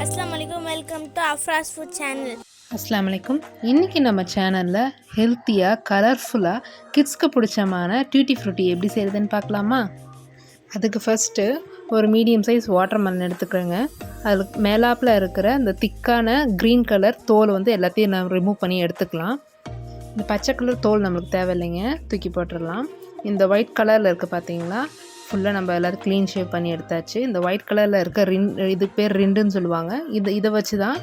Assalamualaikum, welcome to Afra's Food Channel. அஸ்ஸலாமு அலைக்கும். இன்றைக்கி நம்ம சேனலில் ஹெல்த்தியாக கலர்ஃபுல்லாக கிட்ஸ்க்கு பிடிச்சமான டியூட்டி ஃப்ரூட்டி எப்படி செய்கிறதுன்னு பார்க்கலாமா? அதுக்கு ஃபஸ்ட்டு ஒரு மீடியம் சைஸ் வாட்டர்மெலன் எடுத்துக்கிறேங்க. அதில் மேலாப்பில் இருக்கிற இந்த திக்கான க்ரீன் கலர் தோல் எல்லாத்தையும் நான் ரிமூவ் பண்ணி எடுத்துக்கலாம். இந்த பச்சை கலர் தோல் நம்மளுக்கு தேவையில்லைங்க, தூக்கி போட்டுடலாம். இந்த ஒயிட் கலரில் இருக்குது பார்த்தீங்களா, ஃபுல்லாக நம்ம எல்லோரும் க்ளீன் ஷேவ் பண்ணி எடுத்தாச்சு. இந்த ஒயிட் கலரில் இருக்க இது பேர் ரிண்டுன்னு சொல்லுவாங்க. இதை வச்சு தான்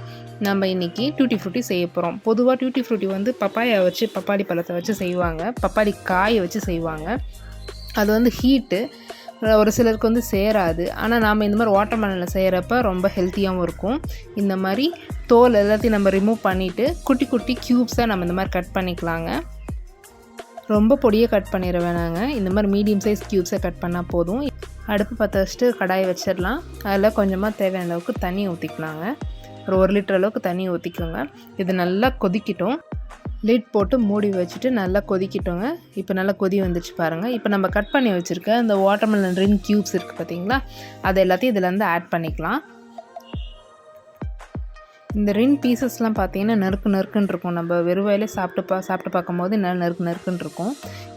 நம்ம இன்றைக்கி டியூட்டி ஃப்ரூட்டி செய்ய போகிறோம். பொதுவாக டியூட்டி ஃப்ரூட்டி பப்பாயா வச்சு, பப்பாளி பழத்தை வச்சு செய்வாங்க, பப்பாளி காயை வச்சு செய்வாங்க. அது ஹீட்டு ஒரு சிலருக்கு சேராது. ஆனால் நாம் இந்த மாதிரி வாட்டர்மெலனில் செய்கிறப்ப ரொம்ப ஹெல்த்தியாகவும் இருக்கும். இந்த மாதிரி தோல் எல்லாத்தையும் நம்ம ரிமூவ் பண்ணிவிட்டு குட்டி குட்டி க்யூப்ஸாக நம்ம இந்த மாதிரி கட் பண்ணிக்கலாங்க. ரொம்ப பொடியை கட் பண்ணிட வேணாங்க, இந்த மாதிரி மீடியம் சைஸ் க்யூப்ஸை கட் பண்ணால் போதும். அடுப்பு பற்ற வச்சுட்டு கடாயை வச்சிடலாம். அதில் கொஞ்சமாக தேவையான அளவுக்கு தண்ணி ஊற்றிக்கலாங்க. ஒரு 1 லிட்டர் அளவுக்கு தண்ணி ஊற்றிக்கோங்க. இது நல்லா கொதிக்கட்டும். லிட் போட்டு மூடி வச்சுட்டு நல்லா கொதிக்கட்டோங்க. இப்போ நல்லா கொதி வந்துச்சு பாருங்கள். இப்போ நம்ம கட் பண்ணி வச்சுருக்க இந்த வாட்டர்மெலன் ரிங் க்யூப்ஸ் இருக்குது பார்த்தீங்களா, அது எல்லாத்தையும் இதில் ஆட் பண்ணிக்கலாம். இந்த ரின் பீசஸ்லாம் பார்த்தீங்கன்னா நறுக்குன்னு இருக்கும். நம்ம வெறுவாயிலே சாப்பிட்டு பார்க்கும்போது நல்லா நறுக்குன்னு இருக்கும்.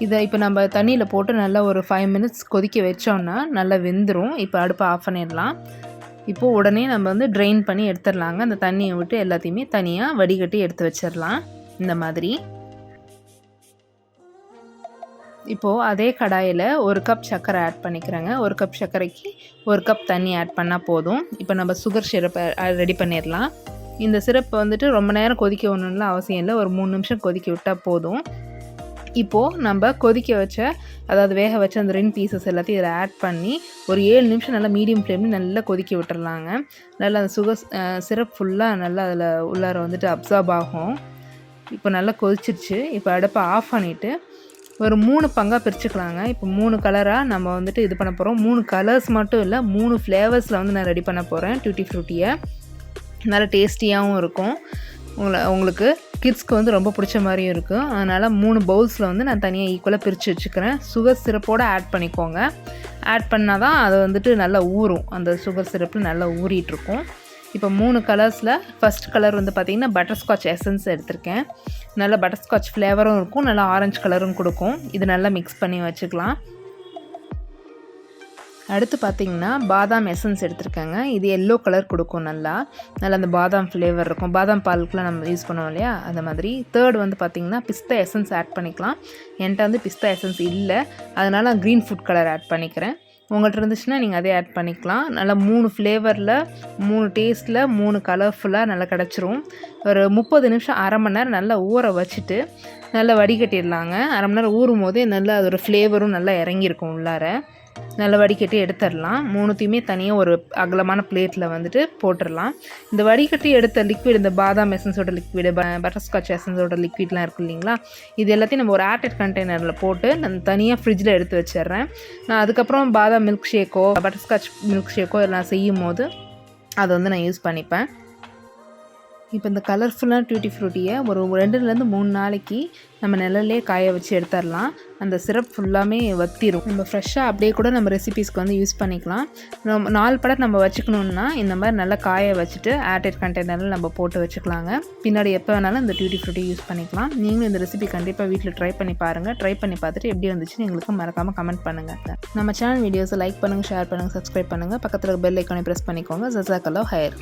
இதை இப்போ நம்ம தண்ணியில் போட்டு நல்லா ஒரு 5 மினிட்ஸ் கொதிக்க வச்சோன்னா நல்லா வெந்துடும். இப்போ அடுப்பை ஆஃப் பண்ணிடலாம். இப்போது உடனே நம்ம ட்ரெயின் பண்ணி எடுத்துடலாங்க. அந்த தண்ணியை விட்டு எல்லாத்தையுமே தனியாக வடிகட்டி எடுத்து வச்சிடலாம். இந்த மாதிரி இப்போது அதே கடாயில் 1 கப் சர்க்கரை ஆட் பண்ணிக்கிறேங்க. 1 கப் சர்க்கரைக்கு 1 கப் தண்ணி ஆட் பண்ணால் போதும். இப்போ நம்ம சுகர் சிரப்பை ரெடி பண்ணிடலாம். இந்த சிரப்பை ரொம்ப நேரம் கொதிக்க விடணும்னு அவசியம் இல்லை, ஒரு 3 நிமிஷம் கொதிக்க விட்டால் போதும். இப்போது நம்ம கொதிக்க வச்ச, அதாவது வேக வச்ச அந்த ரின் பீசஸ் எல்லாத்தையும் இதில் ஆட் பண்ணி ஒரு 7 நிமிஷம் நல்லா மீடியம் ஃப்ளேமில் நல்லா கொதிக்க விட்டுறலாங்க. நல்லா அந்த சுகர் சிரப் ஃபுல்லாக நல்லா அதில் உள்ளார அப்சார்ப் ஆகும். இப்போ நல்லா கொதிச்சிருச்சு. இப்போ அடுப்பை ஆஃப் பண்ணிவிட்டு ஒரு 3 பங்காக பிரிச்சுக்கலாங்க. இப்போ 3 கலராக நம்ம இது பண்ண போகிறோம். 3 கலர்ஸ் மட்டும் இல்லை, 3 ஃப்ளேவர்ஸில் நான் ரெடி பண்ண போகிறேன் டியூட்டி ஃப்ரூட்டியை. நல்லா டேஸ்டியாகவும் இருக்கும். உங்களுக்கு கிட்ஸ்க்கு ரொம்ப பிடிச்ச மாதிரியும் இருக்கும். அதனால் 3 பவுல்ஸில் நான் தனியாக ஈக்குவலாக பிரித்து வச்சுக்கிறேன். சுகர் சிரப்போடு ஆட் பண்ணிக்கோங்க. ஆட் பண்ணால் தான் அது நல்லா ஊறும். அந்த சுகர் சிரப்பில் நல்லா ஊறிட்டுருக்கும். இப்போ 3 கலர்ஸில் ஃபஸ்ட் கலர் பார்த்திங்கன்னா பட்டர்ஸ்காட்ச் எசன்ஸ் எடுத்திருக்கேன். நல்லா பட்டர்ஸ்காட்ச் ஃப்ளேவரும் இருக்கும், நல்லா ஆரஞ்சு கலரும் கொடுக்கும். இது நல்லா மிக்ஸ் பண்ணி வச்சுக்கலாம். அடுத்து பார்த்திங்கன்னா பாதாம் எசன்ஸ் எடுத்துருக்கேங்க. இது எல்லோ கலர் கொடுக்கும். நல்லா அந்த பாதாம் ஃப்ளேவர் இருக்கும். பாதாம் பாலுக்குலாம் நம்ம யூஸ் பண்ணுவோம் இல்லையா, அந்த மாதிரி. தேர்ட் பார்த்திங்கன்னா பிஸ்தா எசன்ஸ் ஆட் பண்ணிக்கலாம். என்கிட்ட பிஸ்தா எசன்ஸ் இல்லை, அதனால் நான் க்ரீன் ஃபுட் கலர் ஆட் பண்ணிக்கிறேன். உங்கள்கிட்ட இருந்துச்சுன்னா நீங்கள் அதே ஆட் பண்ணிக்கலாம். நல்லா 3 ஃப்ளேவரில் 3 டேஸ்ட்டில் 3 கலர்ஃபுல்லாக நல்லா கிடச்சிரும். ஒரு 30 நிமிஷம், அரை மணி நேரம் நல்லா ஊற வச்சுட்டு நல்லா வடிகட்டிடலாங்க. அரை மணி நேரம் ஊறும் போதே நல்லா அதோடய ஃப்ளேவரும் நல்லா இறங்கியிருக்கும் உள்ளார. நல்லா வடிகட்டி எடுத்துடலாம். 3த்தையுமே தனியாக ஒரு அகலமான பிளேட்டில் போட்டுடலாம். இந்த வடிகட்டி எடுத்த லிக்விட், இந்த பாதாம் எசன்ஸோட லிக்விடு, பட்டர்ஸ்காட்ச் எசன்ஸோட லிக்விட்லாம் இருக்குது இல்லைங்களா, இது எல்லாத்தையும் நம்ம ஒரு ஏர்டைட் கண்டெய்னரில் போட்டு நான் தனியாக ஃப்ரிட்ஜில் எடுத்து வச்சிடுறேன். நான் அதுக்கப்புறம் பாதாம் மில்க் ஷேக்கோ பட்டர்ஸ்காட்ச் மில்க் ஷேக்கோ எல்லாம் செய்யும் போது அதை நான் யூஸ் பண்ணிப்பேன். இப்போ இந்த கலர்ஃபுல்லான டியூட்டி ஃப்ரூட்டியை ஒரு 2லேருந்து 3 நாளைக்கு நம்ம நிழல்லே காய வச்சு எடுத்துடலாம். அந்த சிரப் ஃபுல்லாமே வத்திரும். நம்ம ஃப்ரெஷ்ஷாக அப்படியே கூட நம்ம ரெசிபீஸ்க்கு யூஸ் பண்ணிக்கலாம். நம்ம 4 படம் நம்ம வச்சுக்கணுன்னா இந்த மாதிரி நல்லா காய வச்சுட்டு ஏர்டைட் கண்டெய்னரில் நம்ம போட்டு வச்சுக்கலாங்க. பின்னாடி எப்போ வேணாலும் இந்த டியூட்டி ஃப்ரூட்டி யூஸ் பண்ணிக்கலாம். நீங்களும் இந்த ரெசிபி கண்டிப்பாக வீட்டில் ட்ரை பண்ணி பாருங்கள். ட்ரை பண்ணி பார்த்துட்டு எப்படி வந்துச்சுன்னு எங்களுக்கு மறக்காமல் கமெண்ட் பண்ணுங்கள். நம்ம சேனல் வீடியோஸை லைக் பண்ணுங்கள், ஷேர் பண்ணுங்கள், சப்ஸ்கிரைப் பண்ணுங்கள். பக்கத்தில் பெல் ஐக்கானை ப்ரெஸ் பண்ணிக்கோங்க. ஜஸாக்கல்லாஹ் ஹைர்.